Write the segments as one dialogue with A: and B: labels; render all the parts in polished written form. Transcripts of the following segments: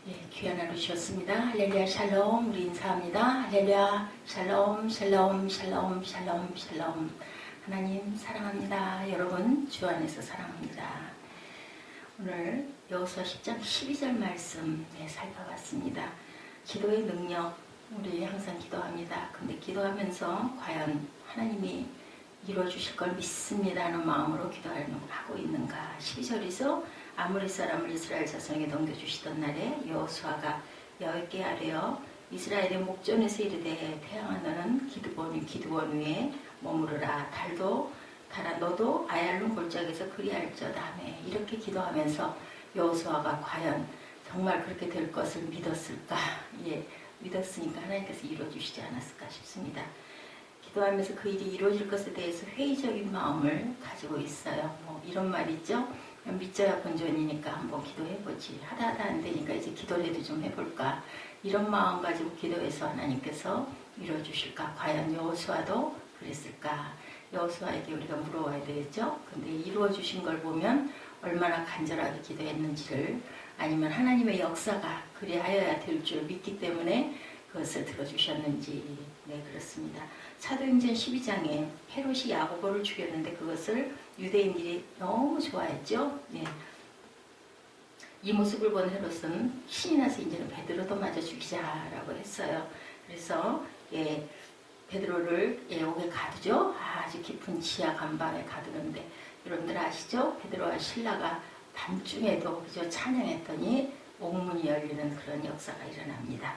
A: 예, 귀한 하루 주셨습니다. 할렐루야 샬롬 우리 인사합니다. 할렐루야 샬롬 샬롬 샬롬 샬롬 샬롬. 하나님 사랑합니다. 여러분 주 안에서 사랑합니다. 오늘 여호수아 10장 12절 말씀 살펴봤습니다. 기도의 능력, 우리 항상 기도합니다. 근데 기도하면서 과연 하나님이 이루어주실 걸 믿습니다는 마음으로 기도하고 있는가. 12절에서 아모리 사람을 이스라엘 자손에게 넘겨주시던 날에 여호수아가 여호와께 아뢰어 이스라엘의 목전에서 이르되 태양아 너는 기드본 위에 머무르라. 달아 너도 아얄론 골짜기에서 그리할지어다 하며 이렇게 기도하면서 여호수아가 과연 정말 그렇게 될 것을 믿었을까. 믿었으니까 하나님께서 이루어주시지 않았을까 싶습니다. 기도하면서 그 일이 이루어질 것에 대해서 회의적인 마음을 가지고 있어요. 이런 말 있죠. 믿져야 본전이니까 한번 기도해보지. 하다 안 되니까 이제 기도라도 좀 해볼까. 이런 마음 가지고 기도해서 하나님께서 이루어주실까. 과연 여호수아도 그랬을까. 여호수아에게 우리가 물어봐야 되겠죠. 근데 이루어주신 걸 보면 얼마나 간절하게 기도했는지를, 아니면 하나님의 역사가 그리하여야 될 줄 믿기 때문에 그것을 들어주셨는지. 그렇습니다. 사도행전 12장에 헤롯이 야고보를 죽였는데 그것을 유대인들이 너무 좋아했죠. 이 모습을 본 헤롯은 신이 나서 이제는 베드로도 마저 죽이자라고 했어요. 그래서 베드로를 옥에 가두죠. 아주 깊은 지하 간방에 가두는데, 여러분들 아시죠? 베드로와 신라가 밤중에도 그저 찬양했더니 옥문이 열리는 그런 역사가 일어납니다.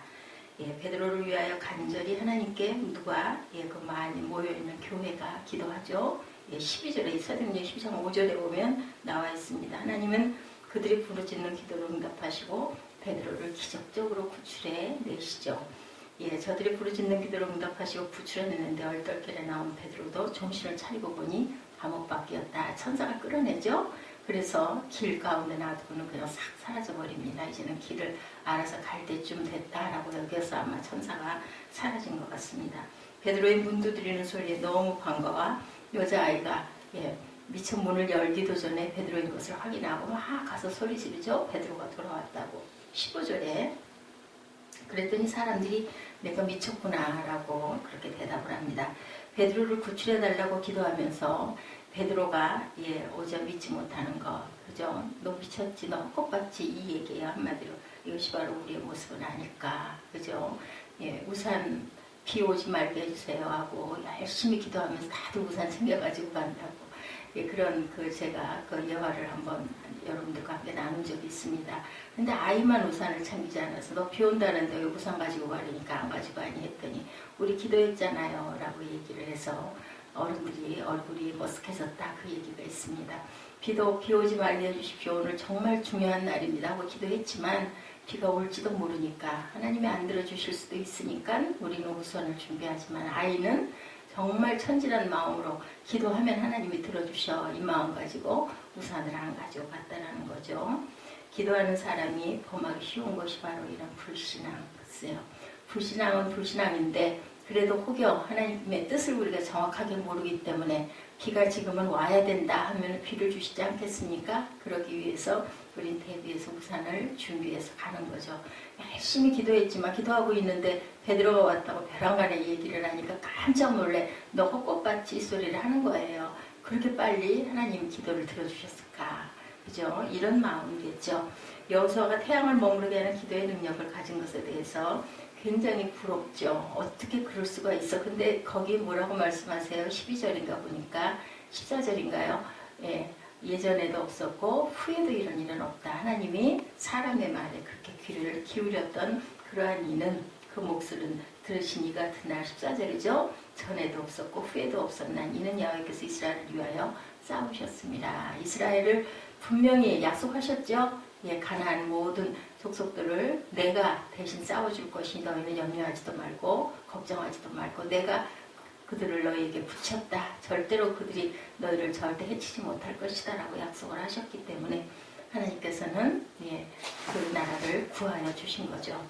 A: 베드로를 위하여 간절히 하나님께 누가 그 많이 모여있는 교회가 기도하죠. 12절에 사도행전 12장 5절에 보면 나와 있습니다. 하나님은 그들이 부르짖는 기도를 응답하시고 베드로를 기적적으로 구출해 내시죠. 저들이 부르짖는 기도를 응답하시고 구출해내는데 얼떨결에 나온 베드로도 정신을 차리고 보니 감옥 밖이었다. 천사가 끌어내죠. 그래서 길 가운데 놔두고는 그냥 싹 사라져버립니다. 이제는 길을 알아서 갈 때쯤 됐다라고 여겨서 아마 천사가 사라진 것 같습니다. 베드로의 문 두드리는 소리에 너무 반가워 여자아이가 미처 문을 열기도 전에 베드로인 것을 확인하고 막 가서 소리 지르죠. 베드로가 돌아왔다고. 15절에 그랬더니 사람들이 내가 미쳤구나 라고 그렇게 대답을 합니다. 베드로를 구출해달라고 기도하면서 베드로가 오자 믿지 못하는 거, 그죠? 너 미쳤지, 너 헛것봤지, 이 얘기예요. 한마디로 이것이 바로 우리의 모습은 아닐까, 그죠? 우산 비 오지 말게 해주세요 하고 열심히 기도하면서 다들 우산 챙겨가지고 간다고. 그런 제가 그 예화를 한번 여러분들과 함께 나눈 적이 있습니다. 근데 아이만 우산을 챙기지 않아서 너 비 온다는데 왜 우산 가지고 가려니까 안 가지고 가니 했더니 우리 기도했잖아요 라고 얘기를 해서 어른들이 얼굴이 머쓱해졌다, 그 얘기가 있습니다. 비 오지 말게 해주십시오. 오늘 정말 중요한 날입니다 하고 기도했지만 비가 올지도 모르니까 하나님이 안 들어주실 수도 있으니까 우리는 우산을 준비하지만 아이는 정말 천진한 마음으로 기도하면 하나님이 들어주셔, 이 마음 가지고 우산을 안 가지고 갔다라는 거죠. 기도하는 사람이 범하기 쉬운 것이 바로 이런 불신앙. 글쎄요, 불신앙은 불신앙인데 그래도 혹여 하나님의 뜻을 우리가 정확하게 모르기 때문에 비가 지금은 와야 된다 하면 비를 주시지 않겠습니까? 그러기 위해서 우린 대비해서 우산을 준비해서 가는 거죠. 열심히 기도했지만 기도하고 있는데 베드로가 왔다고 벼랑간에 얘기를 하니까 깜짝 놀래 너 헛것봤지 소리를 하는 거예요. 그렇게 빨리 하나님 기도를 들어주셨을까? 그죠? 이런 마음이겠죠. 여호수아가 태양을 머무르게 하는 기도의 능력을 가진 것에 대해서 굉장히 부럽죠. 어떻게 그럴 수가 있어. 근데 거기 뭐라고 말씀하세요? 12절인가 보니까 14절인가요? 예전에도 없었고 후에도 이런 일은 없다. 하나님이 사람의 말에 그렇게 귀를 기울였던 그러한 이는 그 목소리를 들으신 이 같은 날 14절이죠. 전에도 없었고 후에도 없었난 이는 여호와께서 이스라엘을 위하여 싸우셨습니다. 이스라엘을 분명히 약속하셨죠. 가나안 모든 족속들을 내가 대신 싸워줄 것이니 너희는 염려하지도 말고 걱정하지도 말고 내가 그들을 너희에게 붙였다. 절대로 그들이 너희를 절대 해치지 못할 것이다 라고 약속을 하셨기 때문에 하나님께서는 그 나라를 구하여 주신 거죠.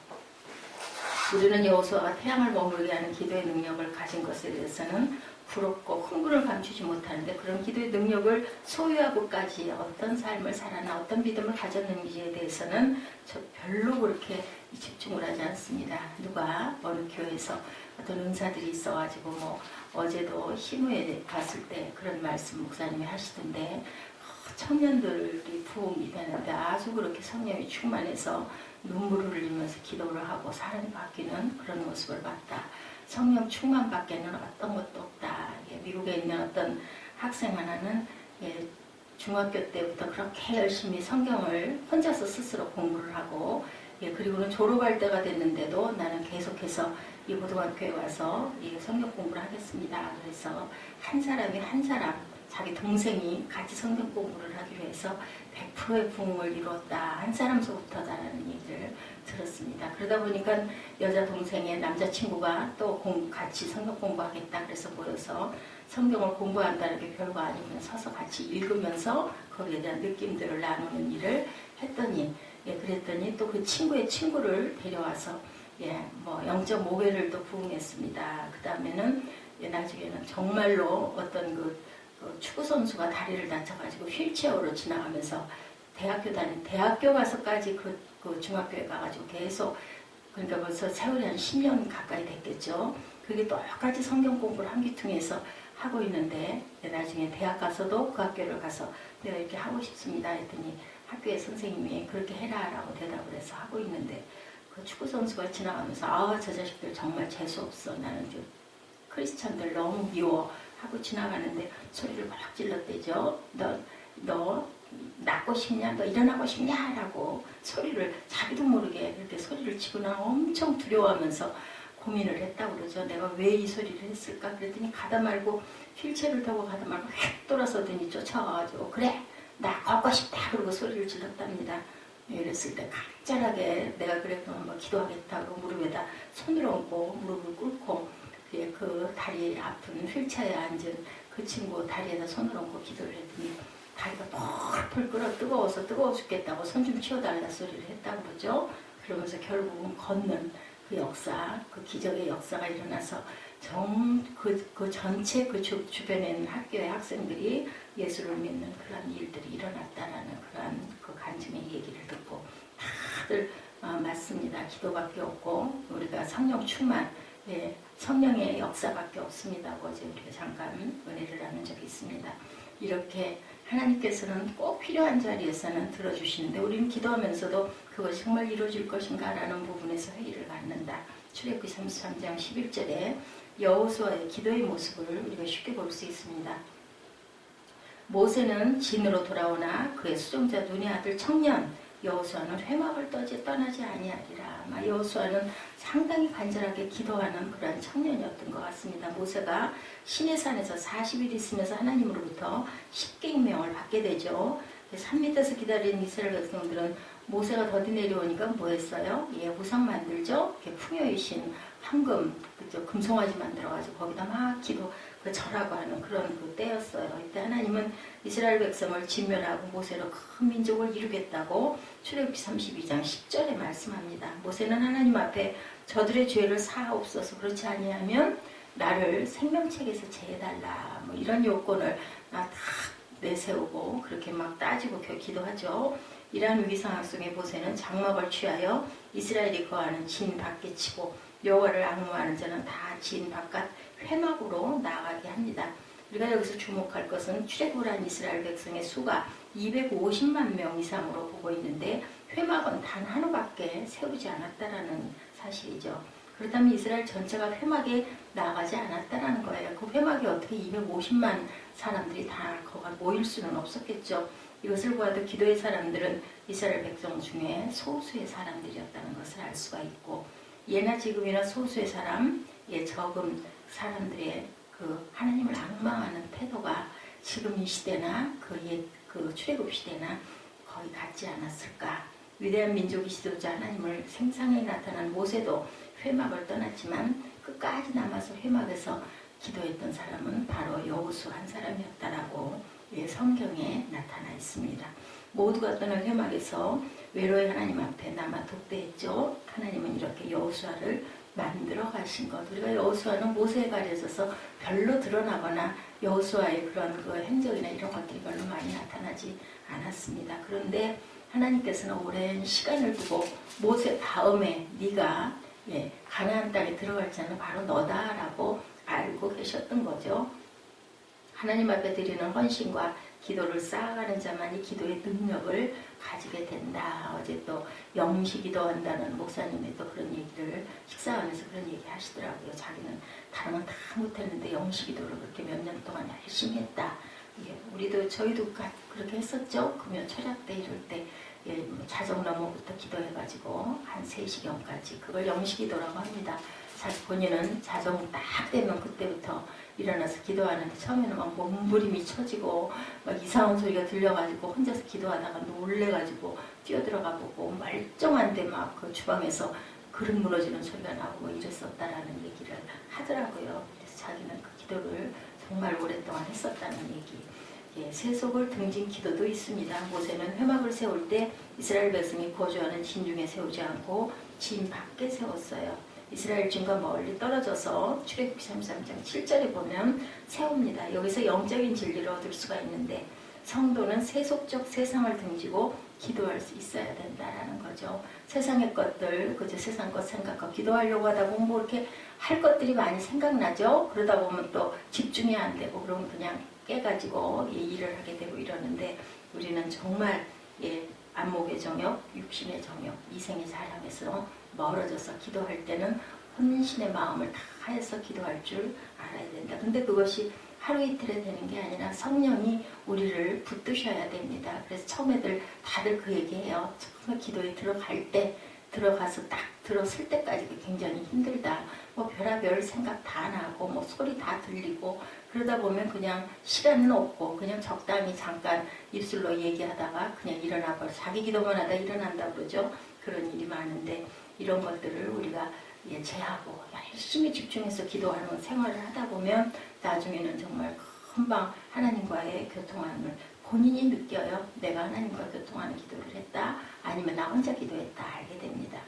A: 우리는 여호수아가 태양을 머무르게 하는 기도의 능력을 가진 것에 대해서는 부럽고 흥분을 감추지 못하는데 그런 기도의 능력을 소유하고까지 어떤 삶을 살았나 어떤 믿음을 가졌는지에 대해서는 저 별로 그렇게 집중을 하지 않습니다. 누가 어느 교회에서 어떤 은사들이 있어가지고 뭐 어제도 희무에 갔을 때 그런 말씀 목사님이 하시던데 청년들이 부흥이 되는데 아주 그렇게 성령이 충만해서 눈물을 흘리면서 기도를 하고 사람이 바뀌는 그런 모습을 봤다. 성령 충만밖에는 어떤 것도 없다. 예, 미국에 있는 어떤 학생 하나는 예, 중학교 때부터 그렇게 열심히 성경을 혼자서 스스로 공부를 하고 예, 그리고는 졸업할 때가 됐는데도 나는 계속해서 이 고등학교에 와서 이 성경 공부를 하겠습니다. 그래서 한 사람이 한 사람 자기 동생이 같이 성경 공부를 하기로 해서 100%의 부흥을 이루었다. 한 사람서부터다라는 얘기를 들었습니다. 그러다 보니까 여자 동생의 남자친구가 또 같이 성경 공부하겠다. 그래서 모여서 성경을 공부한다는 게 별거 아니면 서서 같이 읽으면서 거기에 대한 느낌들을 나누는 일을 했더니 예, 그랬더니 또 그 친구의 친구를 데려와서 예, 뭐 0.5배를 또 부흥했습니다. 그 다음에는 예, 나중에는 정말로 어떤 그 축구 선수가 다리를 다쳐가지고 휠체어로 지나가면서 대학교 가서까지 그 중학교에 가가지고 계속 그러니까 벌써 세월이 한 10년 가까이 됐겠죠. 그게 똑같이 성경 공부를 한기퉁에서 하고 있는데 나중에 대학 가서도 그 학교를 가서 내가 이렇게 하고 싶습니다 했더니 학교의 선생님이 그렇게 해라 라고 대답을 해서 하고 있는데 그 축구 선수가 지나가면서 아, 저 자식들 정말 재수없어. 나는 크리스찬들 너무 미워 하고 지나가는데 소리를 막 질렀대죠. 너 낳고 싶냐? 너 일어나고 싶냐? 라고 소리를 자기도 모르게 그렇게 소리를 치고나 엄청 두려워하면서 고민을 했다고 그러죠. 내가 왜 이 소리를 했을까? 그랬더니 가다 말고 휠체어를 타고 가다 말고 휙 돌아서더니 쫓아와가지고 그래 나 걷고 싶다 그러고 소리를 질렀답니다. 이랬을 때 간절하게 내가 그랬더니 뭐 기도하겠다고 무릎에다 손을 얹고 무릎을 꿇고 그 다리 아픈 휠체어에 앉은 그 친구 다리에다 손을 얹고 기도를 했더니 다리가 펄펄 끓어 뜨거워 죽겠다고 손 좀 치워달라 소리를 했다고 그러죠. 그러면서 결국은 걷는 그 역사, 그 기적의 역사가 일어나서 그 전체 그 주변에 있는 학교의 학생들이 예수를 믿는 그런 일들이 일어났다라는 그런 그 간증의 얘기를 듣고 다들 맞습니다. 기도밖에 없고 우리가 성령 충만, 예, 성령의 역사밖에 없습니다고 어제 우리가 잠깐 은혜를 나눈 적이 있습니다. 이렇게 하나님께서는 꼭 필요한 자리에서는 들어주시는데 우리는 기도하면서도 그것이 정말 이루어질 것인가 라는 부분에서 회의를 갖는다. 출애굽기 33장 11절에 여호수아의 기도의 모습을 우리가 쉽게 볼 수 있습니다. 모세는 진으로 돌아오나 그의 수종자 눈의 아들 청년 여호수아는 회막을 떠나지 아니하리라. 여호수아는 상당히 간절하게 기도하는 그런 청년이었던 것 같습니다. 모세가 시내산에서 40일 있으면서 하나님으로부터 십계명을 받게 되죠. 산 밑에서 기다리는 이스라엘 백성들은 모세가 더디 내려오니까 뭐 했어요? 예, 우상 만들죠. 풍요의 신 황금, 그죠? 금송아지 만들어가지고 거기다 막 절하고 하는 그런 그 때였어요. 이때 하나님은 이스라엘 백성을 진멸하고 모세로 큰 민족을 이루겠다고 출애굽기 32장 10절에 말씀합니다. 모세는 하나님 앞에 저들의 죄를 사하옵소서 그렇지 아니하면 나를 생명책에서 제해달라 뭐 이런 요건을 다 내세우고 그렇게 막 따지고 기도하죠. 이러한 위기상황 속에 모세는 장막을 취하여 이스라엘이 거하는 진 밖에 치고 여호와를 앙무하는 자는 다 진 바깥 회막으로 나가게 합니다. 우리가 여기서 주목할 것은 출애굽을 한 이스라엘 백성의 수가 250만 명 이상으로 보고 있는데 회막은 단 하나밖에 세우지 않았다라는 사실이죠. 그렇다면 이스라엘 전체가 회막에 나가지 않았다라는 거예요. 그 회막에 어떻게 250만 사람들이 다 거기 모일 수는 없었겠죠. 이것을 보아도 기도의 사람들은 이스라엘 백성 중에 소수의 사람들이었다는 것을 알 수가 있고 예나 지금이나 소수의 사람, 적은 사람들의 그 하나님을 앙망하는 태도가 지금 이 시대나 그 출애굽 시대나 거의 같지 않았을까. 위대한 민족이 지도자 하나님을 생상에 나타난 모세도 회막을 떠났지만 끝까지 남아서 회막에서 기도했던 사람은 바로 여호수 한 사람이었다라고 성경에 나타나 있습니다. 모두가 떠난 회막에서 외로이 하나님 앞에 남아 독대했죠. 하나님은 이렇게 여호수아를 만들어 가신 것. 우리가 여호수아는 모세에 가려져서 별로 드러나거나 여호수아의 그런 그 행적이나 이런 것들이 별로 많이 나타나지 않았습니다. 그런데 하나님께서는 오랜 시간을 두고 모세 다음에 네가 가나안 땅에 들어갈 자는 바로 너다라고 알고 계셨던 거죠. 하나님 앞에 드리는 헌신과 기도를 쌓아가는 자만이 기도의 능력을 가지게 된다. 어제 또 영시기도 한다는 목사님이 또 그런 얘기를 식사하면서 그런 얘기 하시더라고요. 자기는 다른 건 다 못했는데 영시기도를 그렇게 몇 년 동안 열심히 했다. 우리도 저희도 그렇게 했었죠. 금요 철학 때 이럴 때 자정 너머부터 기도해가지고 한 3시경까지 그걸 영시기도라고 합니다. 본인은 자정 딱 되면 그때부터 일어나서 기도하는데 처음에는 막 몸부림이 쳐지고 막 이상한 소리가 들려가지고 혼자서 기도하다가 놀래가지고 뛰어들어가 보고 멀쩡한데 막 그 주방에서 그릇 무너지는 소리가 나고 뭐 이랬었다라는 얘기를 하더라고요. 그래서 자기는 그 기도를 정말 오랫동안 했었다는 얘기. 세속을 등진 기도도 있습니다. 모세는 회막을 세울 때 이스라엘 백성이 거주하는 진중에 세우지 않고 진 밖에 세웠어요. 이스라엘 진과 멀리 떨어져서 출애굽기 33장 7절에 보면 세웁니다. 여기서 영적인 진리를 얻을 수가 있는데 성도는 세속적 세상을 등지고 기도할 수 있어야 된다라는 거죠. 세상의 것들, 그저 세상 것 생각하고 기도하려고 하다 보면 뭐 이렇게 할 것들이 많이 생각나죠. 그러다 보면 또 집중이 안 되고 그러면 그냥 깨가지고 일을 하게 되고 이러는데 우리는 정말 안목의 정욕, 육신의 정욕, 이생의 사랑에서 멀어져서 기도할 때는 혼신의 마음을 다해서 기도할 줄 알아야 된다. 근데 그것이 하루 이틀에 되는 게 아니라 성령이 우리를 붙드셔야 됩니다. 그래서 처음에들 다들 그 얘기해요. 처음에 기도에 들어갈 때 들어가서 딱 들었을 때까지 굉장히 힘들다. 뭐 별의별 생각 다 나고 뭐 소리 다 들리고 그러다 보면 그냥 시간은 없고 그냥 적당히 잠깐 입술로 얘기하다가 그냥 일어나 버려. 자기 기도만 하다 일어난다 그러죠. 그런 일이 많은데 이런 것들을 우리가 제하고 열심히 집중해서 기도하는 생활을 하다 보면 나중에는 정말 금방 하나님과의 교통함을 본인이 느껴요. 내가 하나님과 교통하는 기도를 했다. 아니면 나 혼자 기도했다. 알게 됩니다.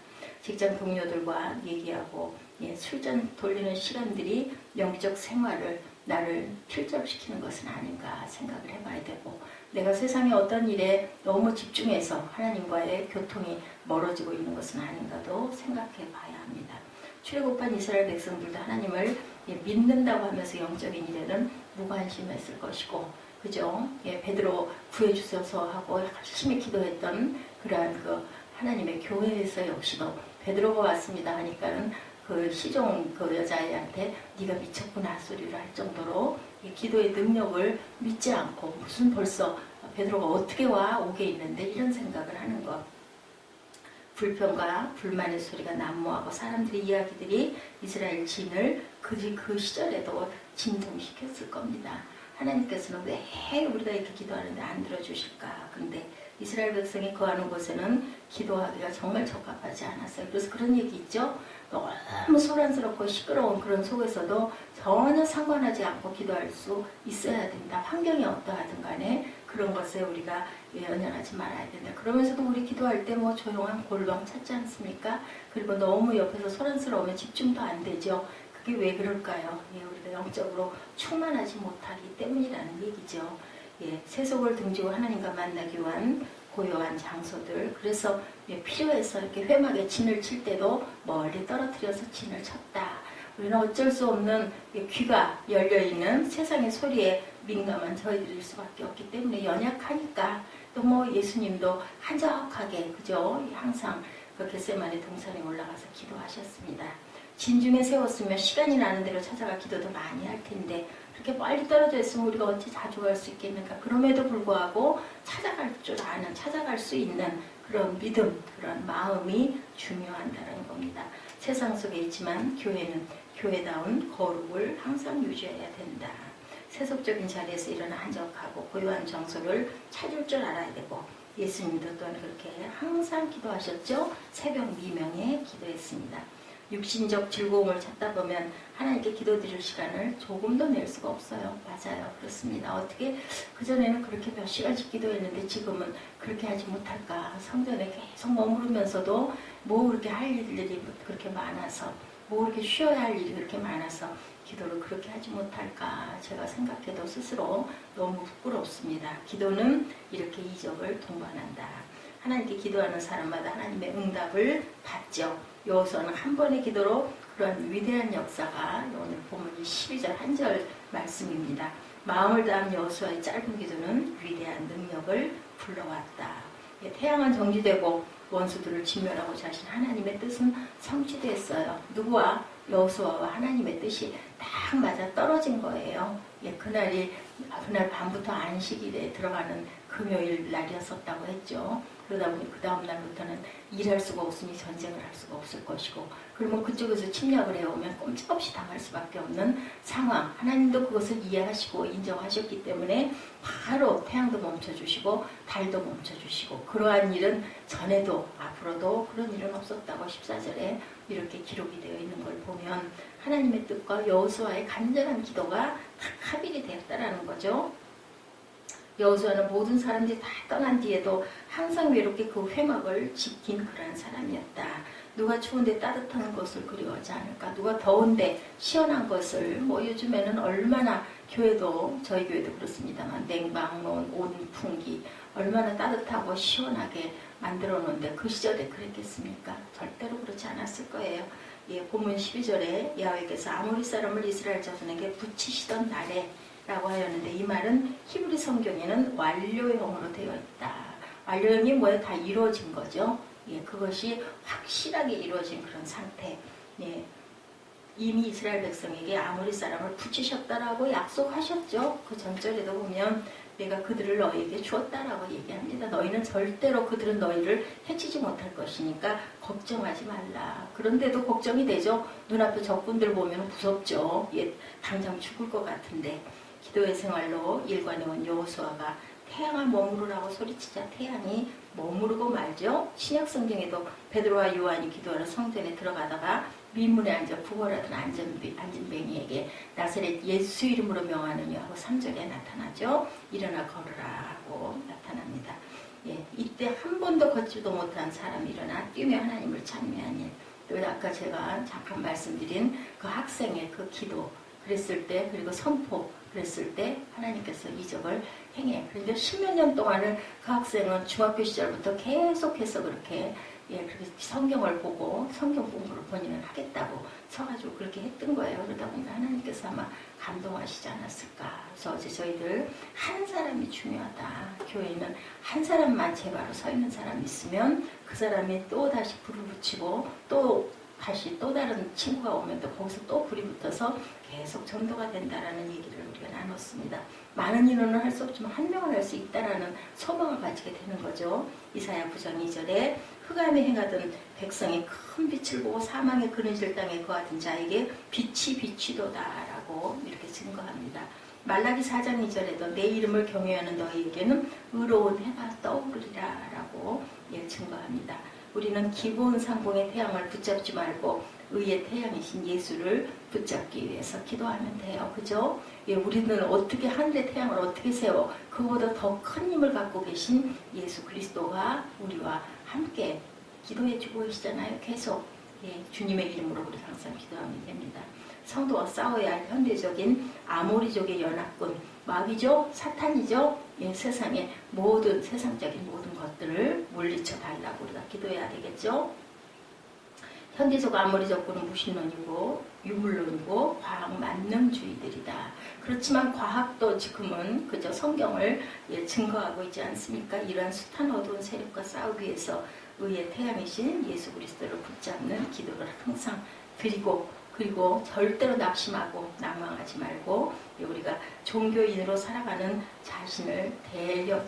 A: 직장 동료들과 얘기하고 술잔 돌리는 시간들이 영적 생활을 나를 필적시키는 것은 아닌가 생각을 해봐야 되고 내가 세상의 어떤 일에 너무 집중해서 하나님과의 교통이 멀어지고 있는 것은 아닌가도 생각해 봐야 합니다. 출애굽한 이스라엘 백성들도 하나님을 믿는다고 하면서 영적인 일에는 무관심했을 것이고 그죠? 베드로 구해주셔서 하고 열심히 기도했던 그러한 그 하나님의 교회에서 역시도 베드로가 왔습니다 하니까는 그 시종 그 여자애한테 네가 미쳤구나 소리를 할 정도로 기도의 능력을 믿지 않고 무슨 벌써 베드로가 어떻게 오게 있는데 이런 생각을 하는 것. 불평과 불만의 소리가 난무하고 사람들의 이야기들이 이스라엘 진을 그 시절에도 진동시켰을 겁니다. 하나님께서는 왜 우리가 이렇게 기도하는데 안 들어주실까? 근데 이스라엘 백성이 거하는 곳에는 기도하기가 정말 적합하지 않았어요. 그래서 그런 얘기 있죠. 너무 소란스럽고 시끄러운 그런 속에서도 전혀 상관하지 않고 기도할 수 있어야 된다. 환경이 어떠하든 간에 그런 것에 우리가 연연하지 말아야 된다. 그러면서도 우리 기도할 때 뭐 조용한 골방 찾지 않습니까? 그리고 너무 옆에서 소란스러우면 집중도 안 되죠. 그게 왜 그럴까요? 우리가 영적으로 충만하지 못하기 때문이라는 얘기죠. 세속을 등지고 하나님과 만나기 위한 고요한 장소들. 그래서 필요해서 이렇게 회막에 진을 칠 때도 멀리 떨어뜨려서 진을 쳤다. 우리는 어쩔 수 없는 귀가 열려있는 세상의 소리에 민감한 저희들일 수밖에 없기 때문에 연약하니까 또 뭐 예수님도 한적하게 그죠? 항상 그 겟세마네 동산에 올라가서 기도하셨습니다. 진중에 세웠으면 시간이 나는 대로 찾아가 기도도 많이 할 텐데 그렇게 멀리 떨어져 있으면 우리가 어찌 자주 갈 수 있겠는가. 그럼에도 불구하고 찾아갈 줄 아는 찾아갈 수 있는 그런 믿음 그런 마음이 중요하다는 겁니다. 세상 속에 있지만 교회는 교회다운 거룩을 항상 유지해야 된다. 세속적인 자리에서 일어나 한적하고 고요한 장소를 찾을 줄 알아야 되고 예수님도 또한 그렇게 항상 기도하셨죠. 새벽 미명에 기도했습니다. 육신적 즐거움을 찾다 보면 하나님께 기도드릴 시간을 조금도 낼 수가 없어요. 맞아요. 그렇습니다. 어떻게 그전에는 그렇게 몇 시간씩 기도했는데 지금은 그렇게 하지 못할까. 성전에 계속 머무르면서도 뭐 그렇게 할 일들이 그렇게 많아서 뭐 그렇게 쉬어야 할 일이 그렇게 많아서 기도를 그렇게 하지 못할까. 제가 생각해도 스스로 너무 부끄럽습니다. 기도는 이렇게 이적을 동반한다. 하나님께 기도하는 사람마다 하나님의 응답을 받죠. 여호수아는 한 번의 기도로 그런 위대한 역사가 오늘 본문 12절 한 절 말씀입니다. 마음을 다한 여호수아의 짧은 기도는 위대한 능력을 불러왔다. 태양은 정지되고 원수들을 진멸하고 자신 하나님의 뜻은 성취됐어요. 누구와? 여호수아와 하나님의 뜻이 딱 맞아 떨어진 거예요. 그날 밤부터 안식일에 들어가는 금요일 날이었었다고 했죠. 그러다 보니 그 다음 날부터는 일할 수가 없으니 전쟁을 할 수가 없을 것이고, 그러면 그쪽에서 침략을 해오면 꼼짝없이 당할 수밖에 없는 상황. 하나님도 그것을 이해하시고 인정하셨기 때문에 바로 태양도 멈춰주시고 달도 멈춰주시고, 그러한 일은 전에도 앞으로도 그런 일은 없었다고 14절에 이렇게 기록이 되어 있는 걸 보면 하나님의 뜻과 여호수아의 간절한 기도가 딱 합일이 되었다라는 거죠. 여호수아는 모든 사람들이 다 떠난 뒤에도 항상 외롭게 그 회막을 지킨 그런 사람이었다. 누가 추운데 따뜻한 것을 그리워하지 않을까? 누가 더운데 시원한 것을, 요즘에는 얼마나 교회도, 저희 교회도 그렇습니다만 냉방론, 온풍기 얼마나 따뜻하고 시원하게 만들어 놓은데 그 시절에 그랬겠습니까? 절대로 그렇지 않았을 거예요. 본문 12절에 야훼께서 아모리 사람을 이스라엘 자손에게 붙이시던 날에 라고 하였는데, 이 말은 히브리 성경에는 완료형으로 되어 있다. 완료형이 뭐에 다 이루어진 거죠. 그것이 확실하게 이루어진 그런 상태. 이미 이스라엘 백성에게 아모리 사람을 붙이셨다라고 약속하셨죠. 그 전절에도 보면 내가 그들을 너희에게 주었다라고 얘기합니다. 너희는 절대로 그들은 너희를 해치지 못할 것이니까 걱정하지 말라. 그런데도 걱정이 되죠. 눈앞에 적군들 보면 무섭죠. 당장 죽을 것 같은데. 기도의 생활로 일관해온 여호수아가 태양을 머무르라고 소리치자 태양이 머무르고 말죠. 신약성경에도 베드로와 요한이 기도하러 성전에 들어가다가 민문에 앉아 구걸하던 안진뱅이에게 나사렛 예수 이름으로 명하느니 하고 3절에 나타나죠. 일어나 걸으라 하고 나타납니다. 이때 한 번도 걷지도 못한 사람이 일어나 뛰며 하나님을 찬미한 일. 또 아까 제가 잠깐 말씀드린 그 학생의 그 기도 그랬을 때, 그리고 선포 그랬을 때 하나님께서 이적을 행해. 그런데 10몇 년 동안을 그 학생은 중학교 시절부터 계속해서 그렇게 성경을 보고 성경 공부를 본인은 하겠다고 서가지고 그렇게 했던 거예요. 그러다 보니까 하나님께서 아마 감동하시지 않았을까. 그래서 어제 저희들 한 사람이 중요하다. 교회에는 한 사람만 제바로 서 있는 사람이 있으면 그 사람이 또 다시 불을 붙이고 또 다시 또 다른 친구가 오면 또 거기서 또 불이 붙어서 계속 전도가 된다라는 얘기를 우리가 나눴습니다. 많은 인원은 할 수 없지만 한 명은 할 수 있다라는 소망을 가지게 되는 거죠. 이사야 9장 2절에 흑암에 행하던 백성이 큰 빛을 보고 사망의 그늘질 땅에 거하던 자에게 빛이 비치도다라고 이렇게 증거합니다. 말라기 4장 2절에도 내 이름을 경외하는 너희에게는 의로운 해가 떠오르리라라고 증거합니다. 우리는 기본 상공의 태양을 붙잡지 말고 의의 태양이신 예수를 붙잡기 위해서 기도하면 돼요. 그죠? 우리는 어떻게 하늘의 태양을 어떻게 세워? 그보다 더 큰 힘을 갖고 계신 예수 그리스도가 우리와 함께 기도해주고 계시잖아요. 계속. 주님의 이름으로 우리 항상 기도하면 됩니다. 성도와 싸워야 할 현대적인 아모리족의 연합군, 마귀죠, 사탄이죠. 세상의 모든 세상적인 모든 것들을 물리쳐 달라고 우리가 기도해야 되겠죠. 현대적 아모리족군은 무신론이고 유물론이고 과학 만능주의들이다. 그렇지만 과학도 지금은 그저 성경을 증거하고 있지 않습니까? 이러한 숱한 어두운 세력과 싸우기 위해서 의의 태양이신 예수 그리스도를 붙잡는 기도를 항상 드리고, 그리고 절대로 낙심하고 낭망하지 말고 우리가 종교인으로 살아가는 자신을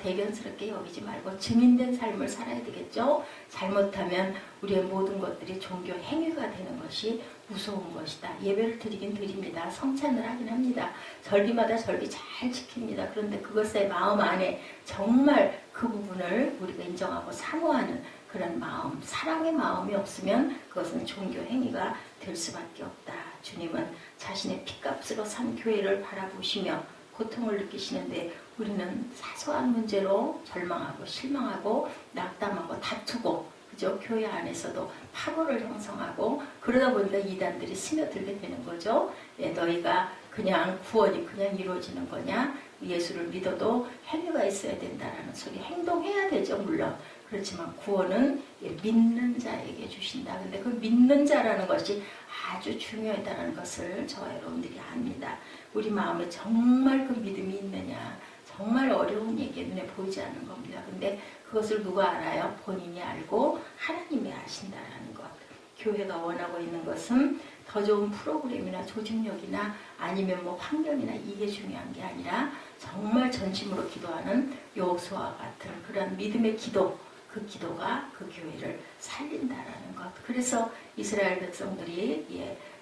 A: 대견스럽게 여기지 말고 증인된 삶을 살아야 되겠죠. 잘못하면 우리의 모든 것들이 종교 행위가 되는 것이 무서운 것이다. 예배를 드리긴 드립니다. 성찬을 하긴 합니다. 절기마다 절기 잘 지킵니다. 그런데 그것의 마음 안에 정말 그 부분을 우리가 인정하고 사모하는 그런 마음, 사랑의 마음이 없으면 그것은 종교 행위가 될 수밖에 없다. 주님은 자신의 피값으로 산 교회를 바라보시며 고통을 느끼시는데 우리는 사소한 문제로 절망하고 실망하고 낙담하고 다투고 그죠? 교회 안에서도 파벌을 형성하고 그러다 보니까 이단들이 스며들게 되는 거죠. 예, 너희가 그냥 구원이 그냥 이루어지는 거냐? 예수를 믿어도 행위가 있어야 된다라는 소리. 행동해야 되죠, 물론. 그렇지만 구원은 믿는 자에게 주신다. 근데 그 믿는 자라는 것이 아주 중요하다는 것을 저와 여러분들이 압니다. 우리 마음에 정말 그 믿음이 있느냐. 정말 어려운 얘기 눈에 보이지 않는 겁니다. 근데 그것을 누가 알아요? 본인이 알고 하나님이 아신다라는 것. 교회가 원하고 있는 것은 더 좋은 프로그램이나 조직력이나 아니면 뭐 환경이나 이게 중요한 게 아니라 정말 전심으로 기도하는 여호수아와 같은 그런 믿음의 기도, 그 기도가 그 교회를 살린다라는 것. 그래서 이스라엘 백성들이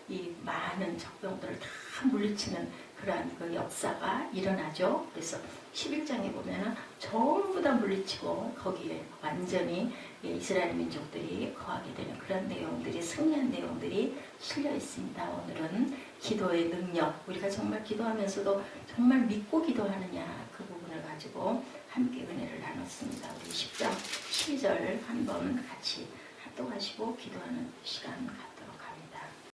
A: 이 많은 적병들을 다 물리치는 그러한 그 역사가 일어나죠. 그래서 11장에 보면은 전부 다 물리치고 거기에 완전히 이스라엘 민족들이 거하게 되는 그런 내용들이 승리한 내용들이 실려 있습니다. 오늘은 기도의 능력, 우리가 정말 기도하면서도 정말 믿고 기도하느냐 그 부분을 가지고 함께 은혜를 나눴습니다. 우리 10장 12절 한번 같이 합독하시고 기도하는 시간